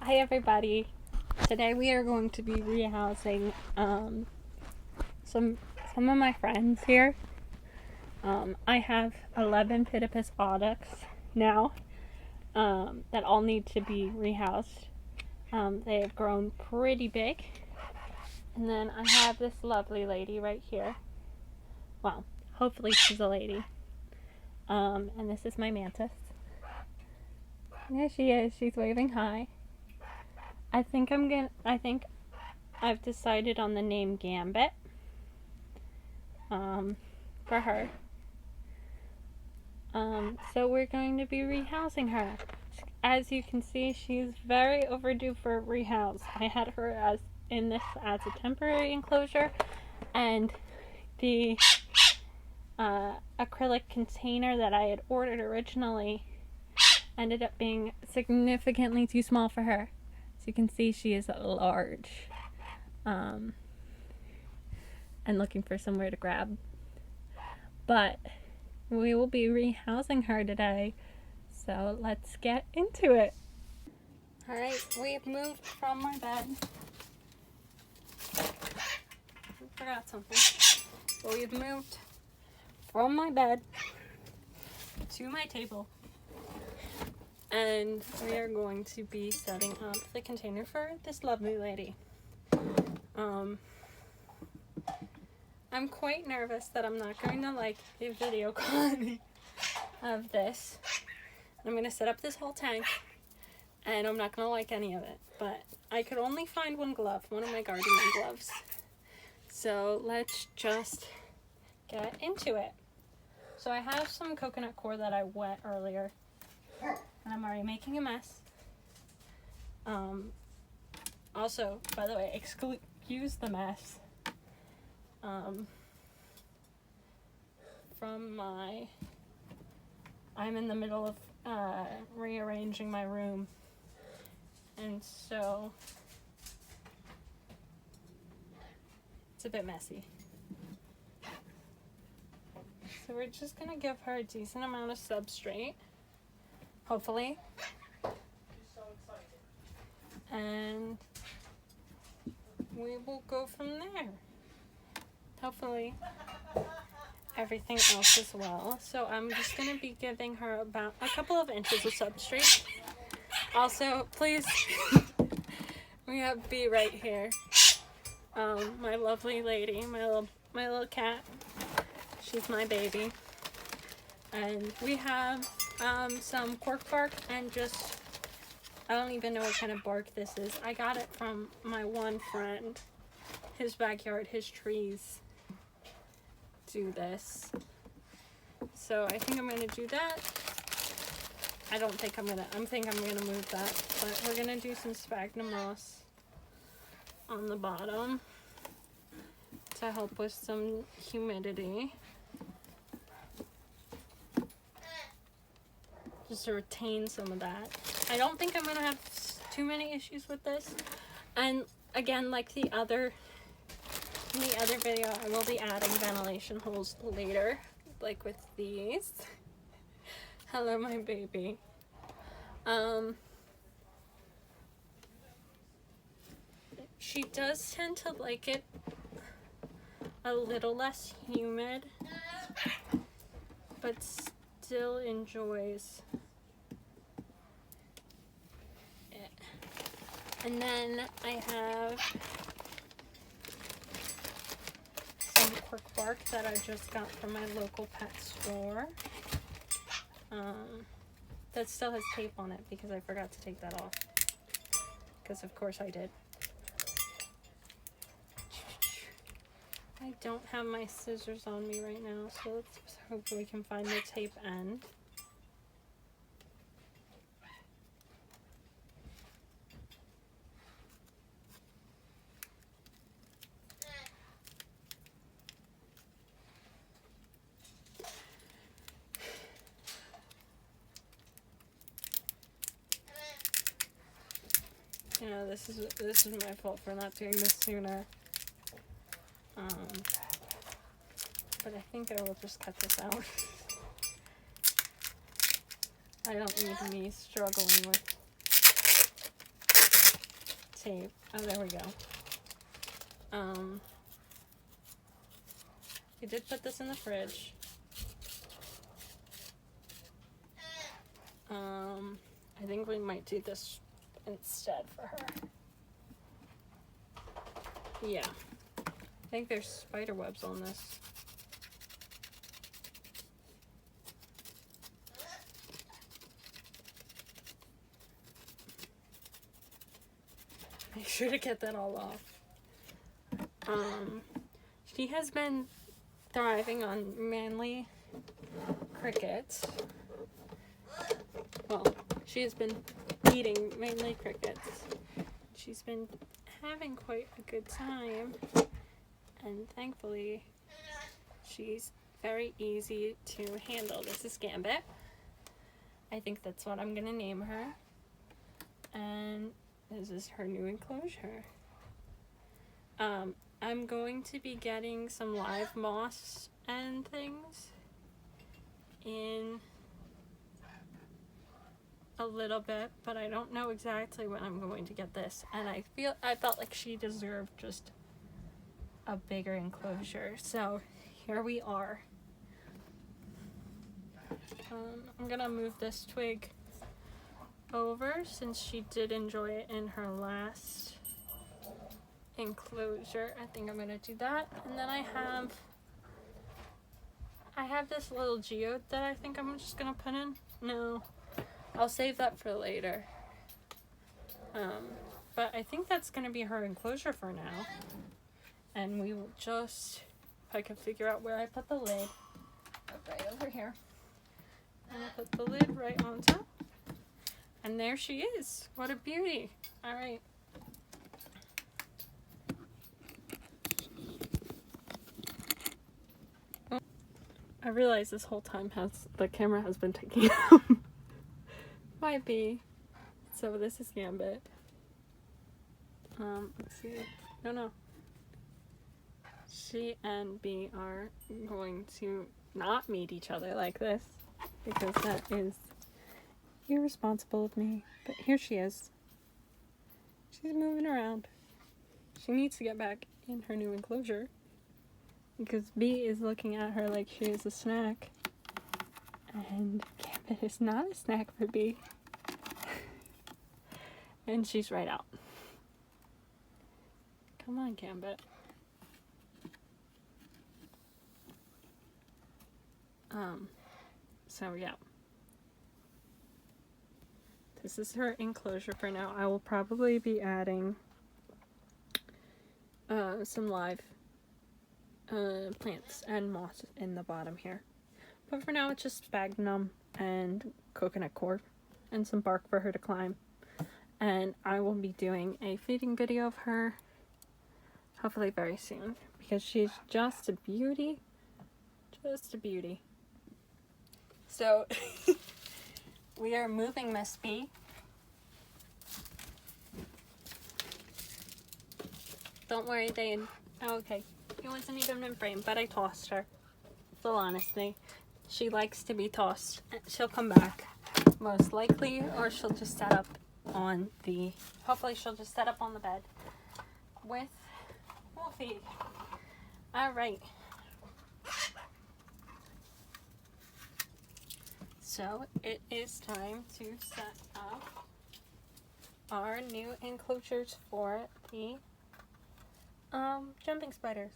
Hi everybody. Today we are going to be rehousing some of my friends here. I have 11 Phidippus Audax now that all need to be rehoused. They have grown pretty big. And then I have this lovely lady right here. Well, hopefully she's a lady. And this is my mantis. There she is. She's waving hi. I think I've decided on the name Gambit for her. So we're going to be rehousing her. As you can see, she's very overdue for a rehouse. I had her as a temporary enclosure, and the acrylic container that I had ordered originally ended up being significantly too small for her. As you can see, she is large, and looking for somewhere to grab. But we will be rehousing her today, so let's get into it. Alright, we've moved from my bed. I forgot something. But we've moved from my bed to my table. And we are going to be setting up the container for this lovely lady. I'm quite nervous that I'm not going to like the video quality of this. I'm going to set up this whole tank, and I'm not going to like any of it. But I could only find one glove, one of my gardening gloves. So let's just get into it. So I have some coconut coir that I wet earlier. And I'm already making a mess. Also, by the way, excuse the mess. I'm in the middle of rearranging my room, and so it's a bit messy. So we're just gonna give her a decent amount of substrate. Hopefully. So and we will go from there. Hopefully everything else as well. So I'm just going to be giving her about a couple of inches of substrate. Also, please, we have Bee right here. My lovely lady, my little cat. She's my baby. And we have some cork bark and just, I don't even know what kind of bark this is. I got it from my one friend. His backyard, his trees do this. So I think I'm going to do that. I think I'm going to move that. But we're going to do some sphagnum moss on the bottom to help with some humidity. Just to retain some of that. I don't think I'm going to have too many issues with this. And again, like in the other video, I will be adding ventilation holes later, like with these. Hello, my baby. She does tend to like it a little less humid, but still enjoys it. And then I have some cork bark that I just got from my local pet store. That still has tape on it because I forgot to take that off. Because of course I did. I don't have my scissors on me right now, so let's hope we can find the tape end. You know, this is my fault for not doing this sooner. But I think I will just cut this out. I don't need me struggling with tape. Oh, there we go. We did put this in the fridge. I think we might do this instead for her. Yeah. I think there's spider webs on this. Make sure to get that all off. She has been thriving on mainly crickets. Well, she has been eating mainly crickets. She's been having quite a good time, and thankfully she's very easy to handle. This is Gambit. I think that's what I'm gonna name her, and this is her new enclosure. I'm going to be getting some live moss and things in a little bit, but I don't know exactly when I'm going to get this, and I felt like she deserved just a bigger enclosure, so here we are. I'm gonna move this twig over since she did enjoy it in her last enclosure. I think I'm gonna do that, and then I have this little geode that I think I'm just gonna put in. No, I'll save that for later. But I think that's gonna be her enclosure for now, and we will just, if I can figure out where I put the lid, right over here. I'm gonna put the lid right on top, and there she is. What a beauty. All right. I realize this whole time the camera has been taking out. Might be. So this is Gambit. Let's see. No. She and B are going to not meet each other like this, because that is irresponsible of me. But here she is. She's moving around. She needs to get back in her new enclosure, because B is looking at her like she is a snack. And Gambit is not a snack for B. And she's right out. Come on, Gambit. So yeah. This is her enclosure for now. I will probably be adding some live plants and moss in the bottom here. But for now it's just sphagnum and coconut cord and some bark for her to climb. And I will be doing a feeding video of her hopefully very soon, because she's just a beauty. Just a beauty. So we are moving Miss B. Don't worry, okay, it wasn't even in frame, but I tossed her. Full honesty, she likes to be tossed. She'll come back, most likely, or she'll just set up on the, hopefully she'll just set up on the bed with Wolfie. Alright. So it is time to set up our new enclosures for the jumping spiders.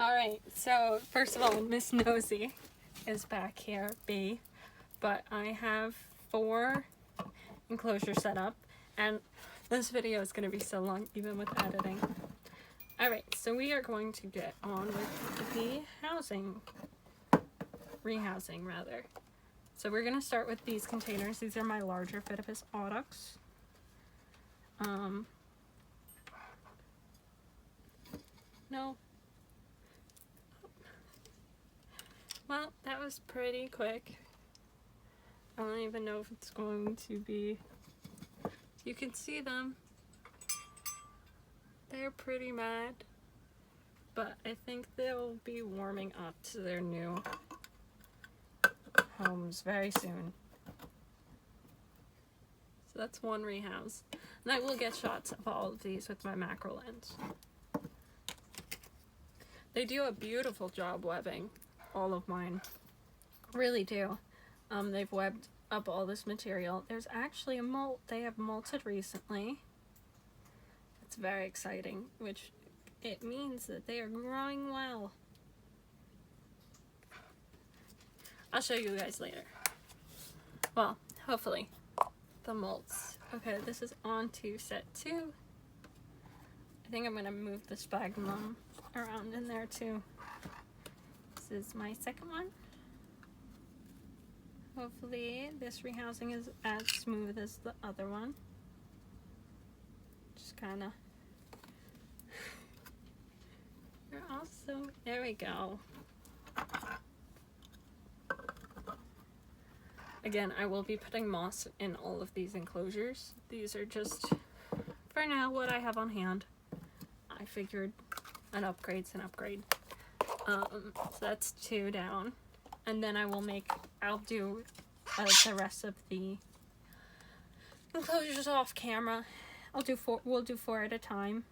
Alright, so first of all, Miss Nosy is back here, B, but I have 4 enclosures set up, and this video is going to be so long even with editing. Alright, so we are going to get on with the rehousing rather. So we're going to start with these containers. These are my larger Phidippus Audax. No. Well, that was pretty quick. I don't even know if it's going to be... You can see them. They're pretty mad. But I think they'll be warming up to their new homes very soon. So that's one rehouse. And I will get shots of all of these with my macro lens. They do a beautiful job webbing, all of mine. Really do. They've webbed up all this material. There's actually a molt. They have molted recently. It's very exciting, which it means that they are growing well. I'll show you guys later. Well, hopefully. The molts. Okay, this is on to set 2. I think I'm gonna move the sphagnum around in there too. This is my second one. Hopefully this rehousing is as smooth as the other one. Just kinda. You're also, there we go. Again, I will be putting moss in all of these enclosures. These are just, for now, what I have on hand. I figured an upgrade's an upgrade. So that's 2 down. And then I'll do the rest of the enclosures off camera. We'll do 4 at a time.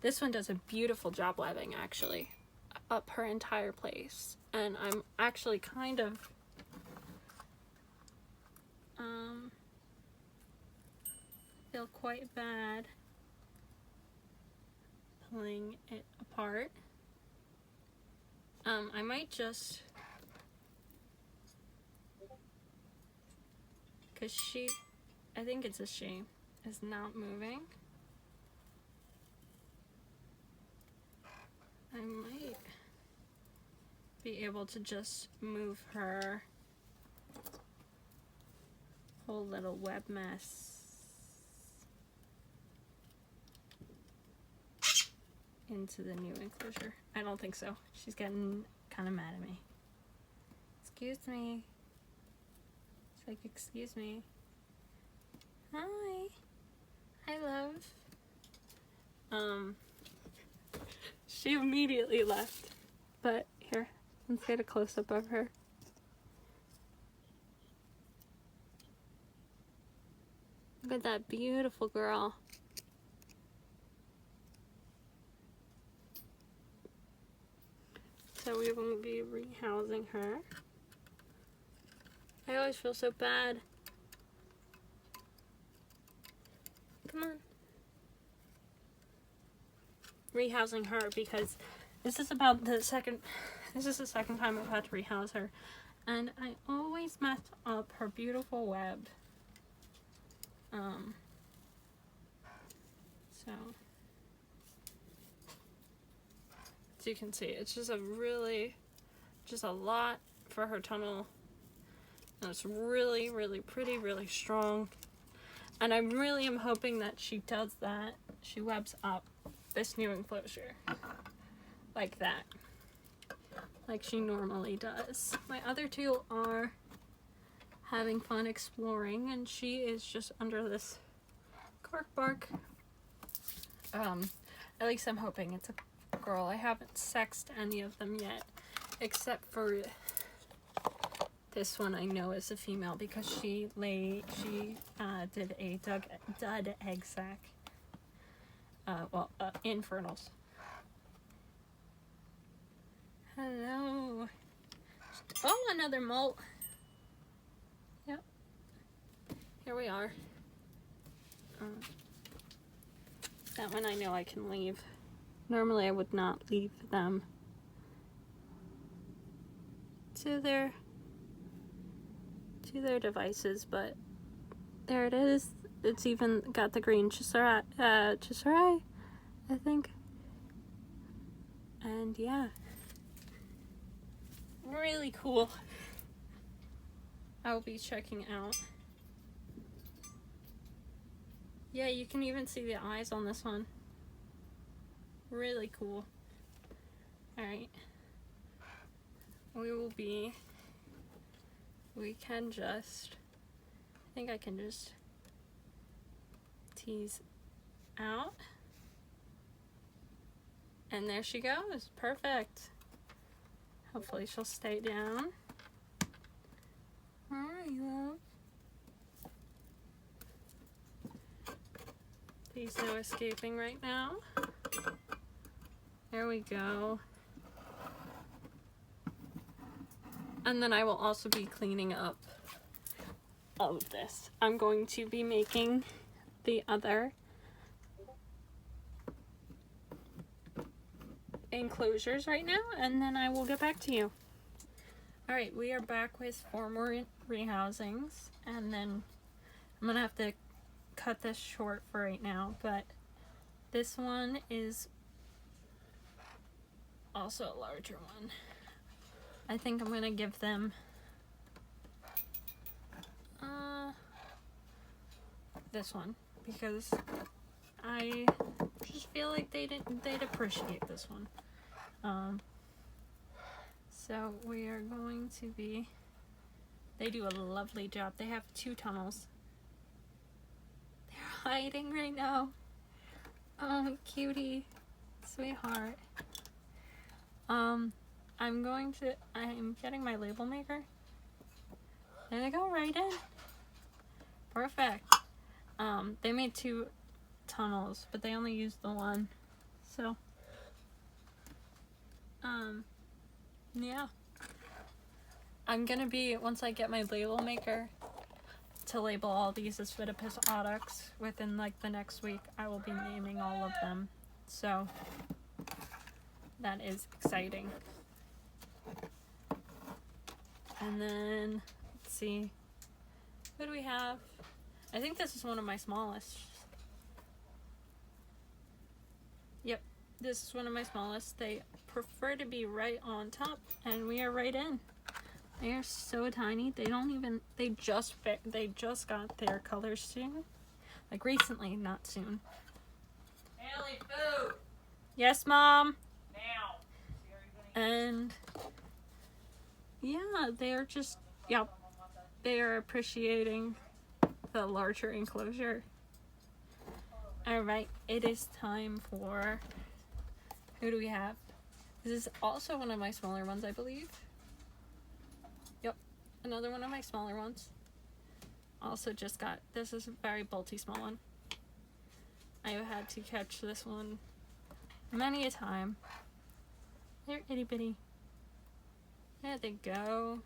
This one does a beautiful job webbing, actually, up her entire place. And I'm actually kind of feel quite bad pulling it apart. I might just, because I think it's a she, is not moving. I might be able to just move her whole little web mess into the new enclosure. I don't think so. She's getting kind of mad at me. Excuse me. It's like, excuse me. Hi. Hi, love. She immediately left. But here, let's get a close-up of her. Look at that beautiful girl. So we will be rehousing her. I always feel so bad. Come on. Rehousing her because this is the second time I've had to rehouse her. And I always mess up her beautiful web. So as you can see, it's just a lot for her tunnel. And it's really, really pretty, really strong. And I really am hoping that she does that. She webs up this new enclosure like that, like she normally does. My other 2 are having fun exploring, and she is just under this cork bark. At least I'm hoping it's a girl. I haven't sexed any of them yet, except for this one I know is a female because she did a dud egg sac. Infernals. Hello. Oh, another molt. Yep. Here we are. That one I know I can leave. Normally I would not leave them to their devices, but there it is. It's even got the green Chisari, I think. And yeah. Really cool. I'll be checking out. Yeah, you can even see the eyes on this one. Really cool. Alright. We will be we can just, I think I can just tease out. And there she goes. Perfect. Hopefully she'll stay down. Alright, love. Please no escaping right now. There we go. And then I will also be cleaning up all of this. I'm going to be making the other enclosures right now, and then I will get back to you. Alright, we are back with 4 more rehousings, and then I'm gonna have to cut this short for right now, but this one is also a larger one. I think I'm gonna give them this one, because I just feel like they'd appreciate this one. So we are going to be, they do a lovely job. They have 2 tunnels. They're hiding right now. Oh, cutie, sweetheart. I'm getting my label maker. There they go, right in. Perfect. They made 2 tunnels, but they only used the one. So, yeah. I'm gonna be, once I get my label maker to label all these as Phidippus Audax, within like the next week, I will be naming all of them. So, that is exciting. And then, let's see, what do we have? I think this is one of my smallest. Yep, this is one of my smallest. They prefer to be right on top, and we are right in. They are so tiny. They don't even, they just got their colors soon. Like recently, not soon. Haley, food! Yes, Mom? Now! And yeah, they're just, yep, they are appreciating the larger enclosure. Alright, it is time for, who do we have? This is also one of my smaller ones, I believe. Yep, another one of my smaller ones. Also just got, this is a very bulky small one. I have had to catch this one many a time. They're itty bitty. There they go.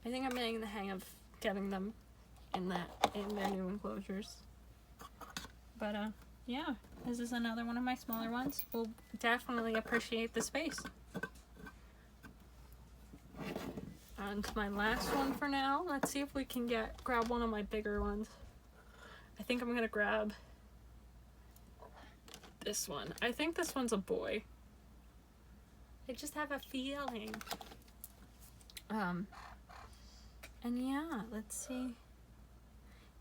I think I'm getting the hang of getting them in their new enclosures. But yeah, this is another one of my smaller ones. We'll definitely appreciate the space. And my last one for now. Let's see if we can grab one of my bigger ones. I think I'm gonna grab this one. I think this one's a boy. I just have a feeling. And yeah, let's see.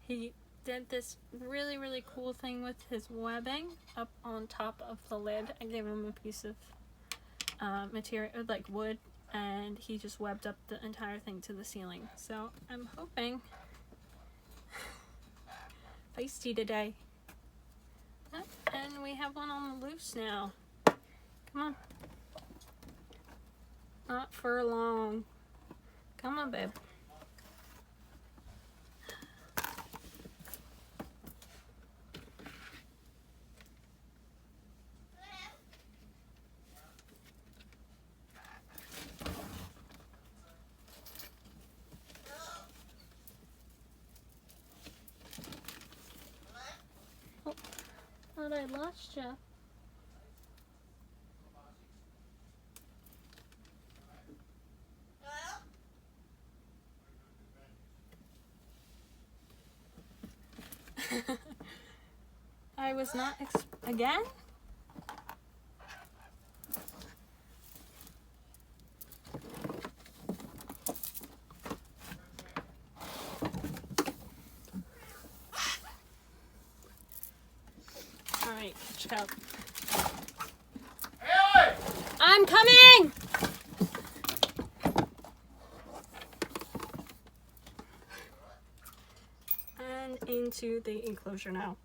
He did this really, really cool thing with his webbing up on top of the lid. I gave him a piece of material, like wood, and he just webbed up the entire thing to the ceiling. So I'm hoping feisty today. And we have one on the loose now. Come on. Not for long. Come on, babe. Oh, thought I lost you. I was not again? Alright, catch up. Haley! I'm coming! into the enclosure now.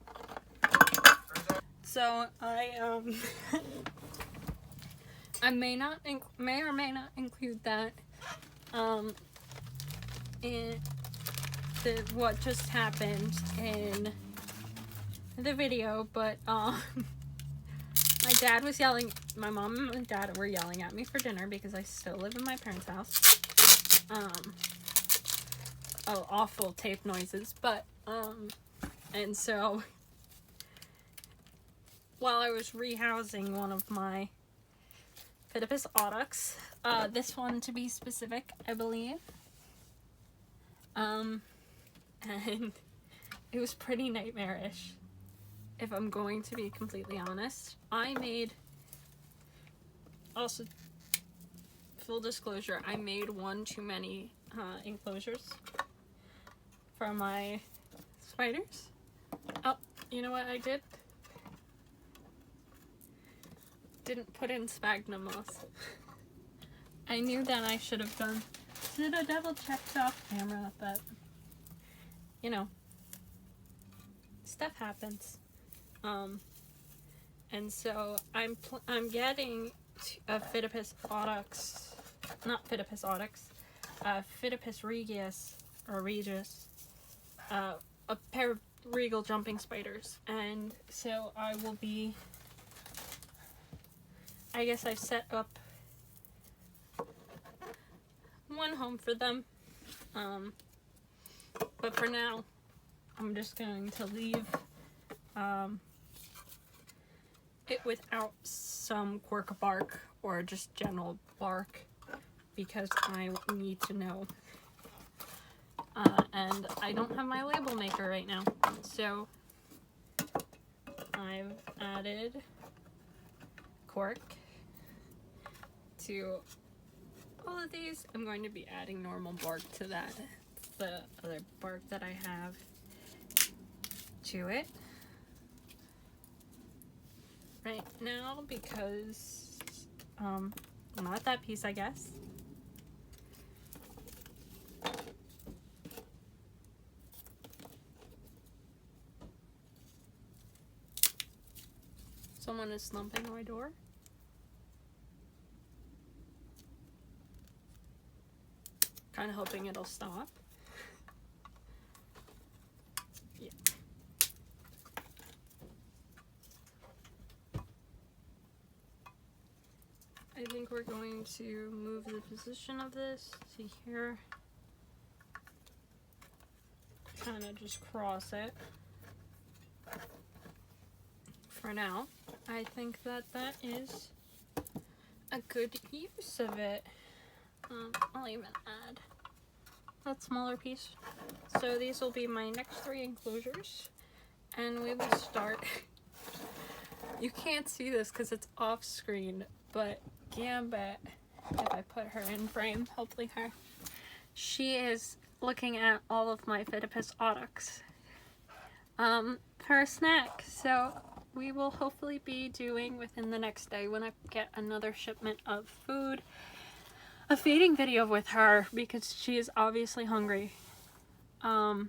So I I may or may not include that in what just happened in the video, but my dad was yelling. My mom and dad were yelling at me for dinner because I still live in my parents' house. Oh, awful tape noises, but and so while I was rehousing one of my Phidippus Audax, this one to be specific, I believe, and it was pretty nightmarish, if I'm going to be completely honest. I made, also, full disclosure, I made one too many enclosures for my spiders. Oh, you know what I did? Didn't put in sphagnum moss. I knew that I should have did a double check off camera, but you know, stuff happens. And so I'm getting a Phidippus Audax, not Phidippus Audax, Phidippus regius or regis, a pair of regal jumping spiders, and so I will be. I guess I've set up one home for them, but for now I'm just going to leave it without some quirk bark or just general bark because I need to know, and I don't have my label maker right now, so I've added cork to all of these. I'm going to be adding normal bark to that, the other bark that I have to it right now because not that piece, I guess. Someone is slumping on my door. Kind of hoping it'll stop. Yeah. I think we're going to move the position of this. See here. Kind of just cross it. For now, I think that is a good use of it. I'll even add that smaller piece. So these will be my next 3 enclosures, and we will start. You can't see this because it's off screen, but Gambit, if I put her in frame, hopefully she is looking at all of my Phidippus Audax for a snack. So we will hopefully be doing within the next day, when I get another shipment of food, a feeding video with her because she is obviously hungry. But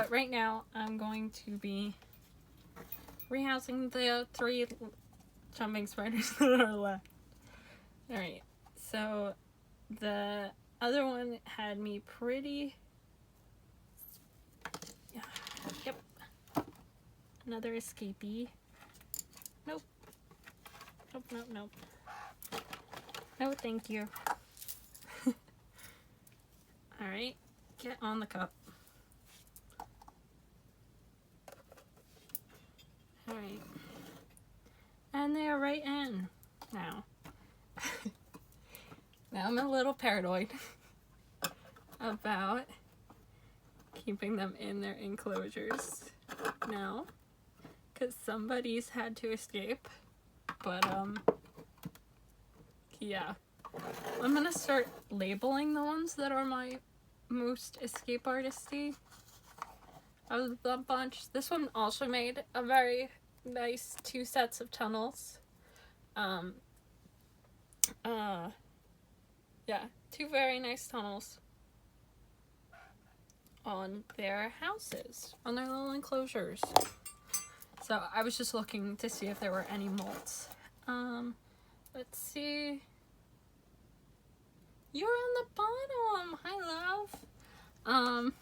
right now I'm going to be rehousing the 3 jumping spiders that are left. Alright, so the other one had me pretty. Yep. Another escapee. Nope. Nope, nope, nope. No, thank you. Alright, get on the cup. Alright. And they are right in now. Now I'm a little paranoid about keeping them in their enclosures now, because somebody's had to escape. But yeah, I'm gonna start labeling the ones that are my most escape artisty of the bunch. This one also made a very nice 2 sets of tunnels. Yeah, 2 very nice tunnels. on their houses, on their little enclosures. So I was just looking to see if there were any molts. Let's see. You're on the bottom. Hi, love.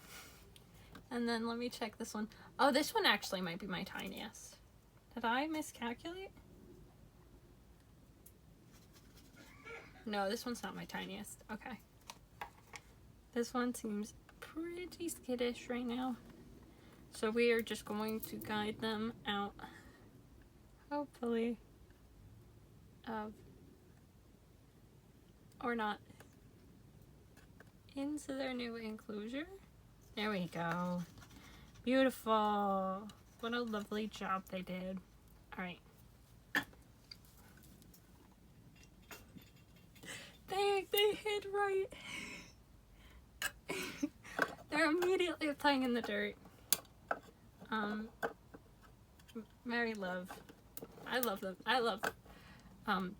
And then let me check this one. Oh, this one actually might be my tiniest. Did I miscalculate? No, this one's not my tiniest. Okay. This one seems pretty skittish right now. So we are just going to guide them out, hopefully, or not, into their new enclosure. There we go. Beautiful. What a lovely job they did. All right. They hid right. They're immediately playing in the dirt. Mary love. I love them. I love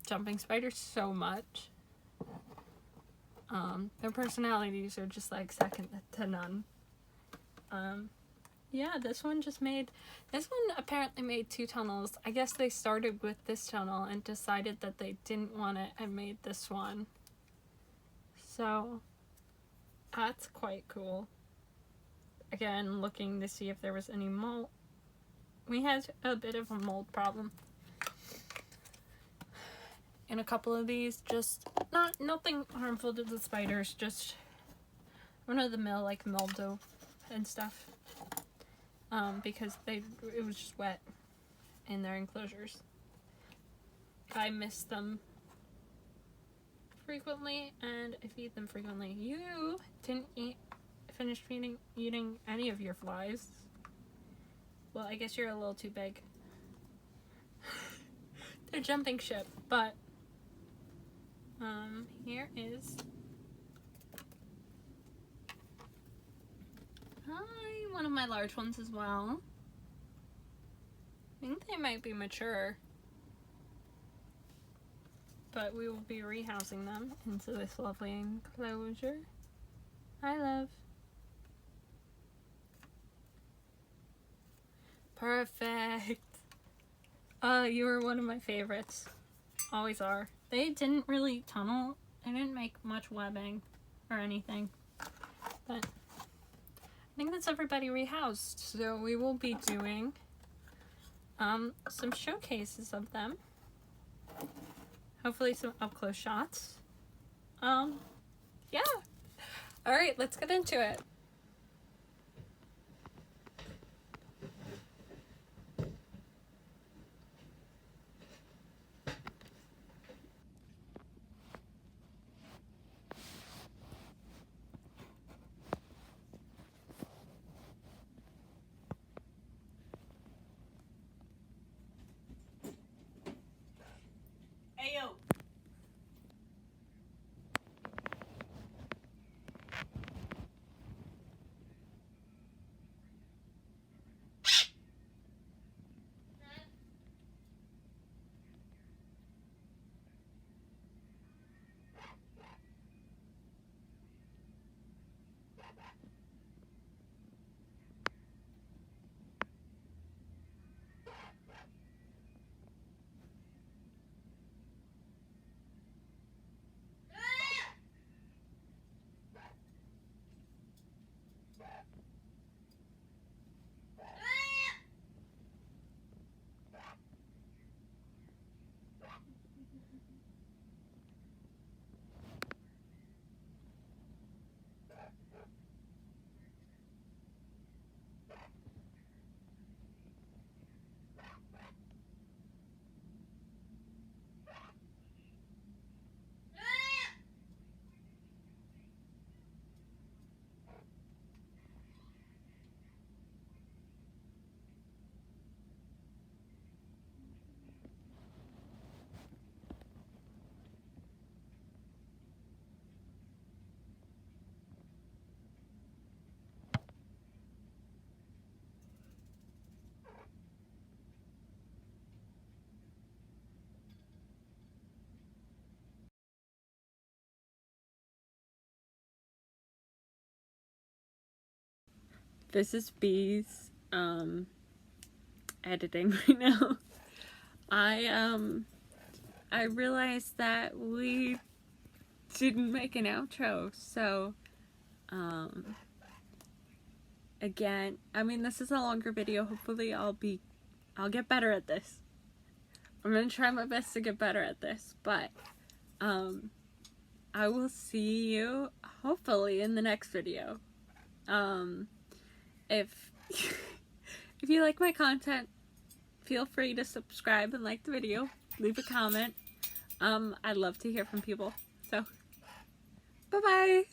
jumping spiders so much. Their personalities are just like second to none. Yeah, this one apparently made 2 tunnels. I guess they started with this tunnel and decided that they didn't want it and made this one. So that's quite cool. Again, looking to see if there was any mold. We had a bit of a mold problem in a couple of these. Just nothing harmful to the spiders, just run-of-the-mill like mildew and stuff. Because it was just wet in their enclosures. I miss them frequently and I feed them frequently. You didn't finish eating any of your flies. Well, I guess you're a little too big. They're jumping ship, but here is one of my large ones as well. I think they might be mature, but we will be rehousing them into this lovely enclosure. Hi, love. Perfect. You were one of my favorites. Always are. They didn't really tunnel. They didn't make much webbing or anything. But I think that's everybody rehoused. So we will be doing some showcases of them. Hopefully some up-close shots. Yeah. Alright, let's get into it. Ayo. This is B's editing right now. I realized that we didn't make an outro, so again, I mean, this is a longer video. Hopefully I'll get better at this. I'm gonna try my best to get better at this, but I will see you hopefully in the next video. If if you like my content, feel free to subscribe and like the video, leave a comment. I'd love to hear from people. So bye bye.